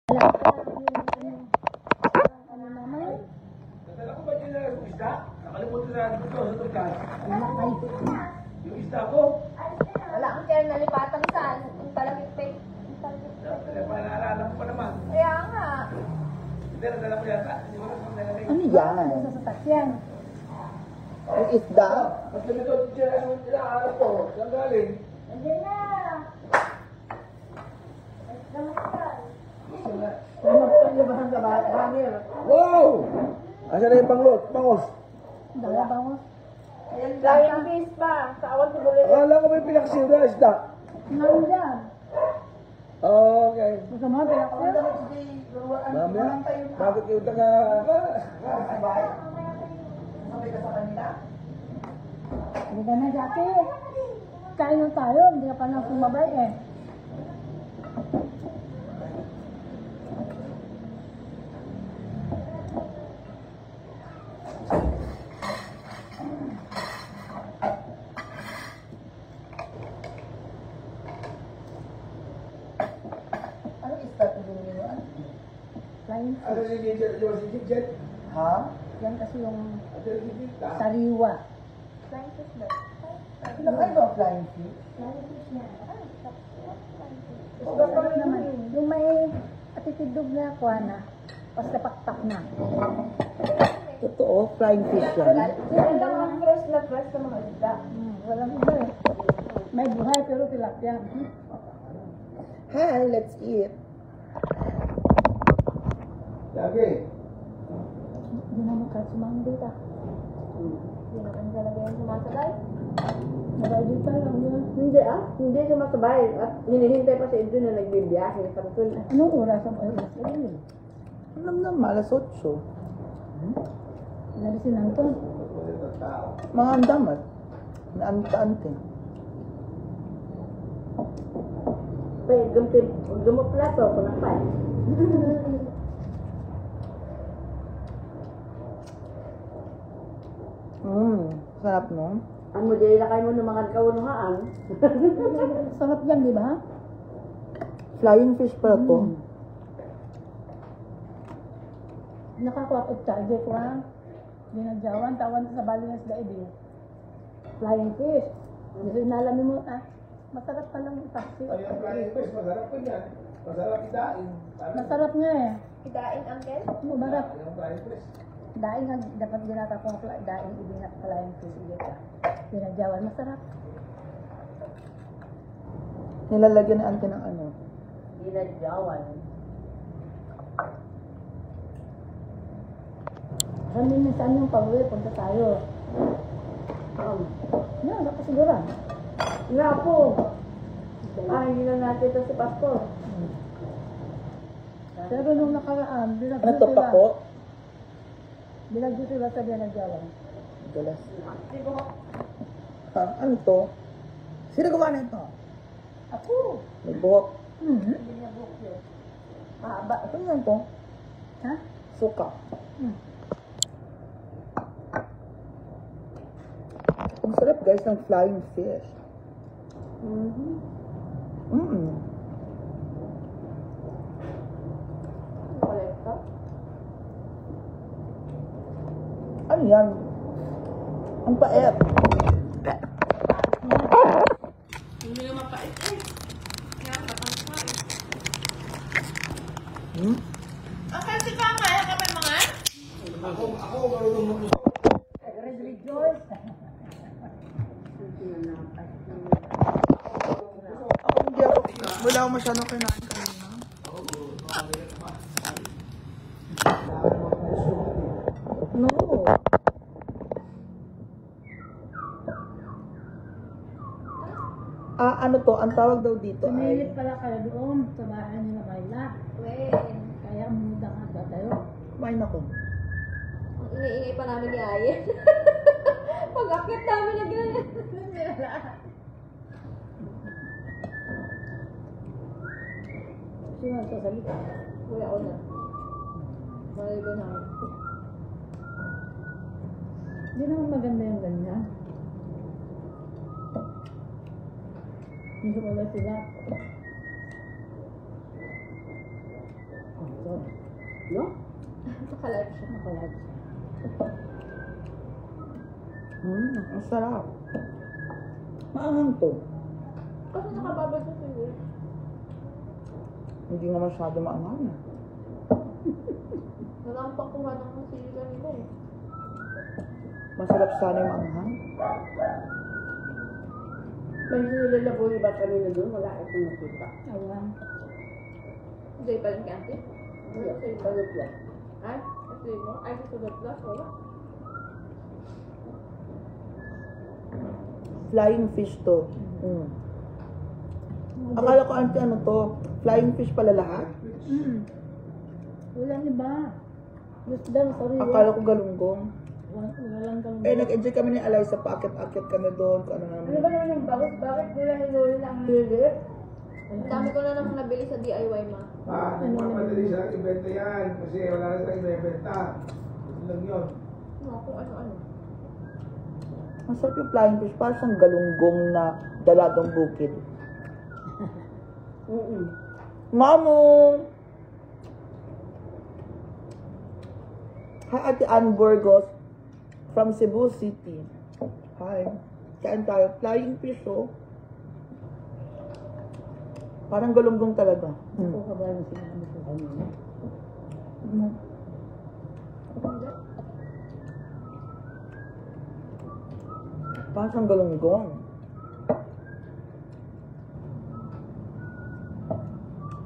Ano naman? Nadala ko ba dyan na yung isda? Nakalimutan na natin ito sa tugkad. Yung isda ko. Wala ang tiyan nalipatan saan? Ang talagipik. Naalala ko pa naman. Kaya nga. Hindi, nadala ko yata. Hindi ko na nalagay. Ano yan? Sa sasakyan. Yung isda? Mas ganito, dyan na yung inaarap ko. Saan galing? Andiyan na. Labahan sa bahay. Wow! Asa na yung pangos? Dala ba mo? Flying fish pa. Sa awan sa bulit. Akala ko may pinaksiw na isda. Nandyan. Okay. Gusto mo, pinakasya? Mamaya, bakit yung taga... Hindi ka na, Jackie. Kain na tayo. Hindi ka pa nang sumabay eh. Ano isda ito din yun? Flying Ano fish. si Jet? Ha? Yan kasi yung Ano si Jet? sariwa. Flying fish ba? Nakay ba ang flying fish? Flying fish na. Isda pa rin naman. Yung may atitidog na kuha na. Basta pakpak na. Totoo, flying fish yan. Yan lang ang fresh na mga isda. Walang iba eh. May buhay pero tilapia. Hi, let's eat. Lagi. Hindi naman kahit sumang data. Hindi naman talaga yung sumasabay. Nabay dito lang yun. Hindi hindi sumasabay at hinihintay pa si Edwin na nagbibiyahe. Sabi ko, Anong oras ang oras? Ayun. Alam na, alas 8. Nalisin lang to. Mga andamat. Naanta-ante. gumuplato ako ng pa. Sarap no? Ang mo dili lakay mo ng mga kaunuhaan. Sarap yan, di ba? Flying fish pala to. Nakakuha ko charge ko ha. Ginadyawan, tawan sa balingas da edi. Flying fish. Gusto inalamin mo, masarap pa lang yung taxi. Ay, ang flying fish, masarap ko yan. Masarap itain. Masarap nga eh. Idaing, Uncle? Mubarak. Yung flying fish. Daing nga, dapat ginata kong daing ibinat flying fish. Iya ka. Ginadyawan, masarap. Nilalagyan na ante ng ano. Ginadyawan. Sabi niya saan yung pauwi, punta tayo. Yan, nakasiguran. Nga po. Hindi na natin ito si Pastor. Pero nung nakaraan, Ano to, pako? binagyo sila sa ginadyawan. Galas. Ha? Ano to? Sino gawa na ito? Ako! May buhok. Mahaba. Ano yan to? Ha? Suka. Ang sarap guys ng flying fish. Kolekta. Ano yan? Ang paet. Hindi nga mapait eh. Kaya matangkay. Uncle, si Pama, ayaw ka may mga? Ako, marunong mo. Ako hindi ako. Wala ako masyadong kinain kanina. No. Ano to? Ang tawag daw dito Sumilit ay... pala kayo doon sa bahay nila Mayla. Wen. Kaya umuda nga ba tayo? Kumain ako. Ang ingay-ingay pa namin ni Ayen. Pag-akit namin na ganyan. Sino ang sasalita? Kuya ko na. Maligo na ako. Hindi naman maganda yung ganyan. Hindi ko wala sila. No? Nakalive siya. Nakalive siya. Ang sarap. Maanghang to. Kasi nakababad sa sili. Hindi nga masyado maanghang. Nalampak kuha ng sili kanina eh. Masarap sana yung maanghang. May sinilalaboy ba kanina doon? Wala akong nakita. Awan. Jay pa rin kanti? Hindi ako yung balot lang. Ay? Kasi mo? Ay, sa sulat plus? Wala. Flying fish to. Akala ko auntie ano to, flying fish pala lahat. Walang iba. Just daw, sorry. Akala ko galunggong. Walang kang... Nag-enjoy kami ni Eliza, paakit-akit kami doon, kung ano naman. Ano ba naman yung bakit? Bakit nila hinuli lang lilit? Ang dami ko na naman nabili sa DIY ma. Magpapadali siya ibenta yan. Kasi wala na silang ibenta. Ito lang yun. No, kung ano-ano. Masarap yung flying fish, parang siyang galunggong na dalagang bukid. Mamo! Hi, Ate Ann Burgos from Cebu City. Hi. Kain tayo. Flying fish, oh. Parang galunggong talaga. Ako ka ba yung sinabi ko kanina? Parang siyang galunggong.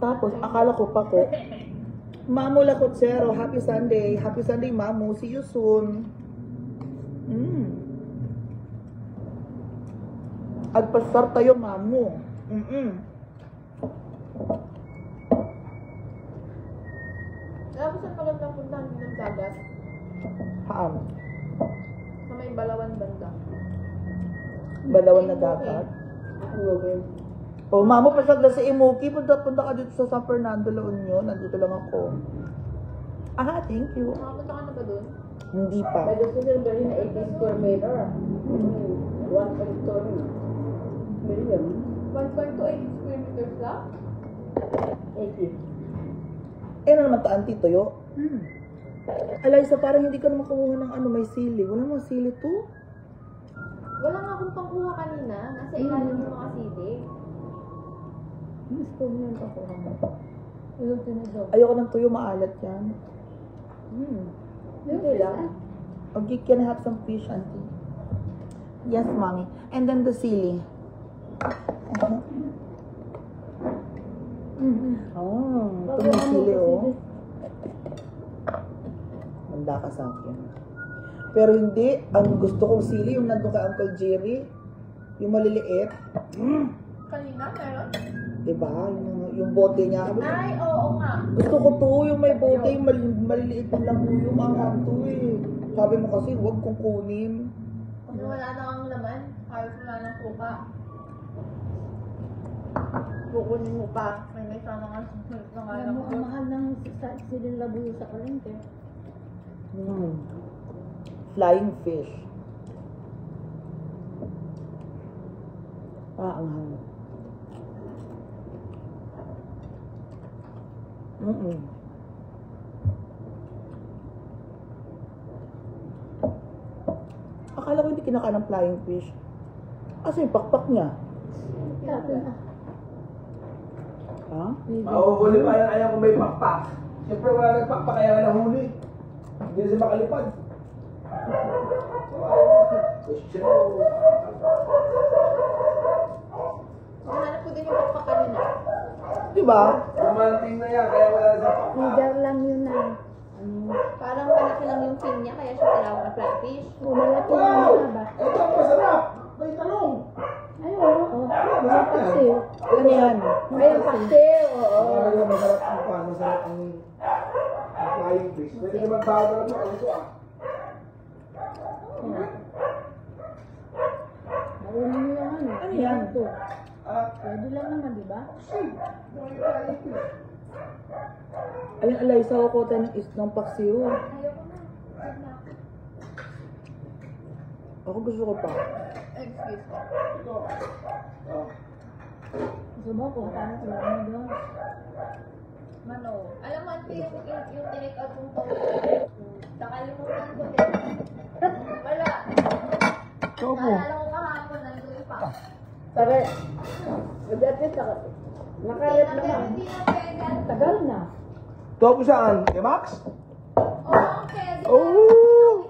Tapos, akala ko pa ko, Mamu Lacotsero, happy Sunday. Happy Sunday, Mamu. See you soon. Agpasar tayo, Mamu. Alam mo saan magandang puntahan din ng dagat? Haan. Sa may Balawan banda. Balawan na dagat. Oh, Mamu, pasagla sa Imuki. Punta ka dito sa San Fernando, La Union. Nandito lang ako. Thank you. Nakapunta ka na ba dun? Hindi pa. By the Silvery na 80 square meter. 1.2 million. 1.28 square meters lang? 80. Ano naman to, auntie, toyo? Eliza, parang hindi ka naman kumuha ng ano, may sili. Wala namang sili to. Wala nga akong pangkuha kanina. Nasa ilalim yung mga sili. Gusto mo yung pakuha mo. Yung tinidog. Ayoko ng tuyo, maalat yan. Hindi lang. Okay, can I have some fish, auntie? Yes, mommy. And then the sili. Ito may sili, oh. Manda ka sa akin. Pero hindi, ang gusto kong sili, yung nandun kay Uncle Jerry, yung maliliit. Kanina, meron? Diba? Yung bote niya. Ay, oo nga. Gusto ko to, yung may bote, yung maliliit lang yung mga to eh. Sabi mo kasi, huwag kong kunin. Kasi wala na ang laman. Halos wala ng suka. Kukunin mo pa. May sana nga susunod na nga Alam mo, ang mahal ng silin labuyo sa kalente. Flying fish. Ang hangin. Akala ko hindi kinakain ng flying fish. Asa yung pakpak niya? Ha? Mahuhuli pa yan, ayaw kung may pakpak. Siyempre wala nang pakpak, kaya wala huli. Hindi na siya makalipad. Hanap ko din yung pakpak kanina. Diba? Romanting na yan, kaya wala na siya pakpak. Leader lang yun na. Parang malaki lang yung fin niya, kaya siya tinawag na flatfish. Malaki Wow! lang ba? Ito ang masarap! May talong! Ay, oo. May paksiw. Ano yan? May paksiw, oo. Masarap ang pan, masarap ang flying fish. Pwede naman bago na ito, ano ito ah. Nauna mo yung ano. Ano yan? Ito. Ah, Pwede lang naman, di ba? may flying fish. Ayun, Eliza, ako tayo ng isang paksiw. Ayoko na. Huwag na. Ako gusto ko pa. Excuse me. Ito. Oh. Gusto mo kung paano sila ano doon? Mano. Alam mo, ante, yung tinake out kong tofu. Nakalimutan ko din. Wala. Tofu. Naalala ko kahapon, nandun pa. Sabi, at least nakalit naman. Hindi na pwede. Tagal na. Tofu saan? Kay Max? Oo, pwede. Oh!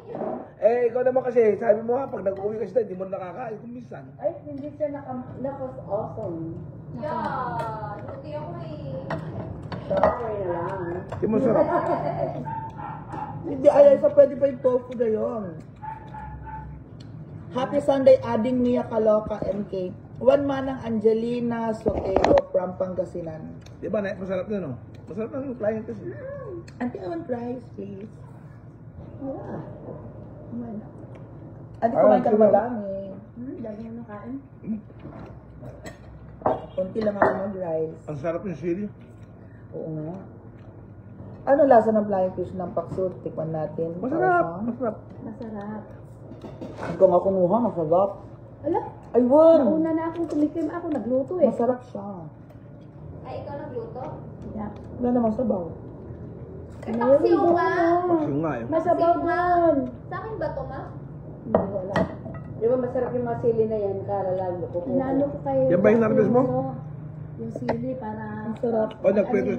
Eh, ikaw naman kasi, sabi mo nga, pag nag-uwi ka sila, hindi mo nakakain kung minsan. Ay, hindi siya nakos awesome. Yeah. Luti ako eh. Sorry na lang. Hindi mo sarap. Hindi, ay, sa pwede pa yung tofu na yun. Happy Sunday, adding Mia Kaloka MK. One manang Angelina Sotero from Pangasinan. Di ba, masarap na, no? Masarap na yung client kasi. Auntie, I want rice, please. Wala. Kumain na. Auntie, kumain ka na marami. Lagi mo nakain. Kunti lang ako mag-rice. Ang sarap yung sili. Oo nga. Ano lasa ng flying fish ng paksut? Tikman natin. Masarap, masarap. Masarap. Ikaw nga kumuha, masarap. Ala, Ayun! nauna na akong tumikim. Ako nagluto eh. Masarap siya. Ay, ikaw nagluto? Yeah. Wala namang sabaw. Eh, paksiw ka. Paksiw nga eh. Masabaw doon. Sa akin ba to, ma? Hindi, wala. Di ba masarap yung mga sili na yan, Kara, lalo ko. Inano ko kayo. Yan ba yung narvez mo? Yung sili para... Ang sarap. O, nagprito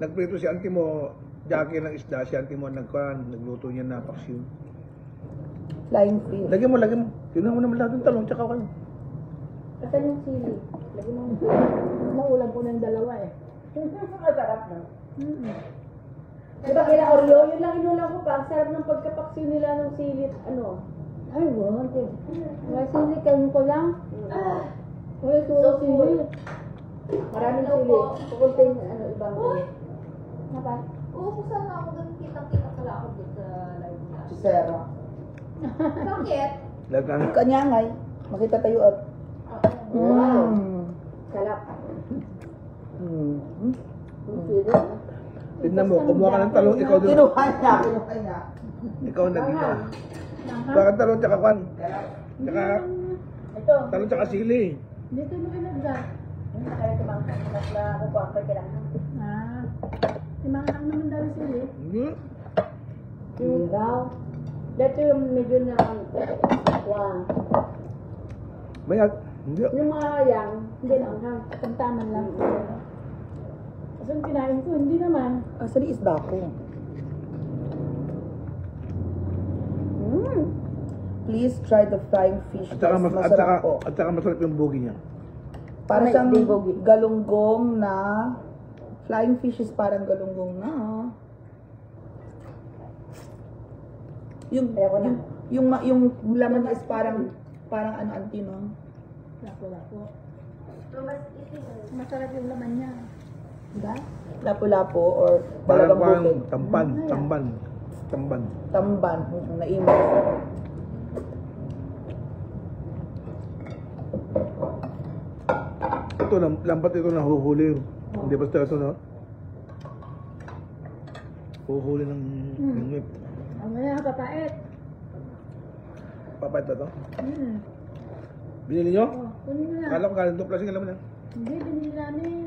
Ano, si auntie mo, Jackie ng isda, si auntie mo nagluto niya na paksiw. Flying fish. Lagyan mo. Tinan mo naman lahat ng talong, tsaka kayo. Asan yung sili? Lagi mo. Naulam ko ng dalawa eh. Masarap na. Mm-hmm. Di ba kila Oreo? Yun lang inulang ko pa. Ang sarap ng pagkapaksiw nila ng sili. Ano? Ay, want eh. May sili kayo ko lang. Wala So so cool. sili. Maraming sili. Kukunting ano, ibang sili. Napa? Oo, kung saan ako doon, kitang-kita pala ako doon sa live niya. Chisera. Bakit? Lagyan. Kanyangay. Makita tayo at... Wow. Mm. Sarap. Mm. Yung sili. Tignan mo, kumuha ka ng talong, ikaw doon. Kinuha niya. Ikaw naging ka. Nangha? Bakit talong tsaka kwan? Tsaka Ito. talong tsaka sili. Dito mo kinagda. Kaya tumangkang na ako po ang kailangan. Ah. Timangang naman daw yung sili. Hindi. Yung daw. Dito yung medyo na wang. Mayat. Hindi. Yung mga yang, hindi na ang Tamtaman lang. Kasi yung kinain ko, hindi naman. Asan yung isda ko? Please try the flying fish. At saka, guys. Masarap po. at saka masarap yung bugi niya. Parang Ay, siyang di bogi. galunggong na... Flying fish is parang galunggong na. Yung, Ayoko na. yung laman niya is parang ano, antino. Lapo-lapo. Masarap yung laman niya. Diba? Lapu-lapo or Parang talagang bukid. tamban. Tamban. Naimos. Ito, lambat ito na huhuli. Hindi basta ito, no? Huhuli ng ngip. Ang mga kapait. Papait na to. Hmm. Binili nyo? Oh, kunin mo na. Kala ko kanin itong klaseng alam mo na. Hindi, binili namin.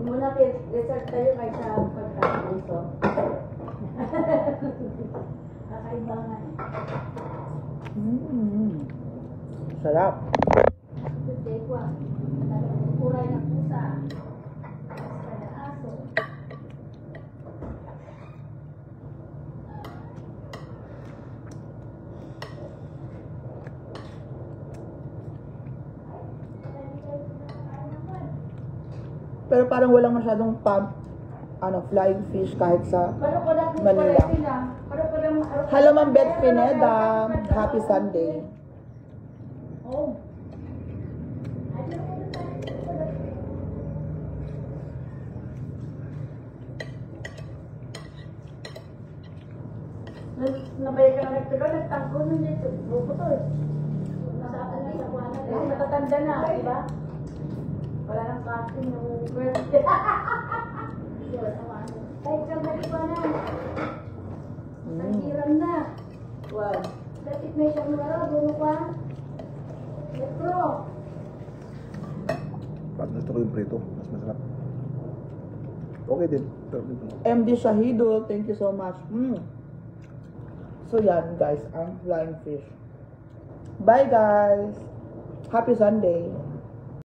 Muna research tayo kaysa pagkakainso. Kakaiba nga eh. Sarap. Good day ko ah. Kuray ng pusa. Basta na aso. Pero parang walang masyadong flying fish kahit sa Manila. Hello, Ma'am Beth Pineda. Happy Sunday. Oh. Nabay ka na nagtuloy, nagtangko nun dito. Buko to eh. Matatanda na, di ba? Wala nang casting yung birthday. Ay, kang nalipa na. Naghiram na. Wow. Dapat may siyang laro, buno pa. Letro. Pag gusto ko yung prito, mas masarap. Okay din. Pero dito. MD Shahido, thank you so much. So yan guys, ang flying fish. Bye guys. Happy Sunday.